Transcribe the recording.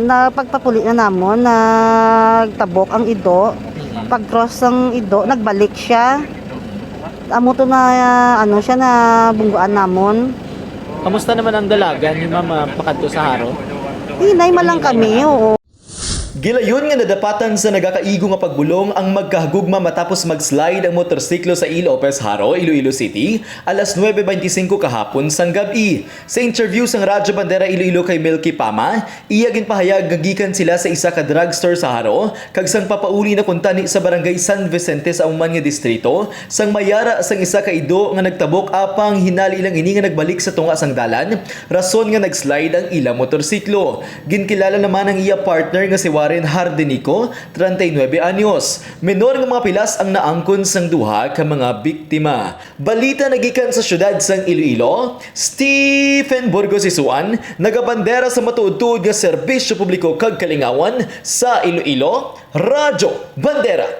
napagpapuli na namon, nagtabok ang ido. Pag-cross ng ido, nagbalik siya. Amo to na, ano siya, na bungguan namon. Kamusta naman ang dalaga ni Mama pakadto sa haro? Hinay malang kami, oo. Gilayon nga nadapatan sa nagakaigo nga pagbulong ang magkahugugma matapos mag-slide ang motorsiklo sa Ilopez Haro, Iloilo City, alas 9:25 kahapon sang gabi. Sa interview sang Radyo Bandera Iloilo kay Milky Pama, iya ginpahayag nga gikan sila sa isa ka drugstore sa Haro, kag sang papauli na kuntani sa barangay San Vicente sa Uman nga distrito, sang mayara sang isa ka ido nga nagtabok apang hinali lang ini nga nagbalik sa tunga sang dalan, rason nga nag-slide ang ila motorsiklo. Ginkilala naman ang iya partner nga si Warren Hardenico, 39 anyos. Menor nga mga pilas ang naangkon sang duha ka mga biktima. Balita nagikan sa syudad sang Iloilo, Stephen Burgos Isuan, nagabandera sa matuod-tuod nga serbisyo publiko kag kalingawan sa Iloilo, Radyo Bandera.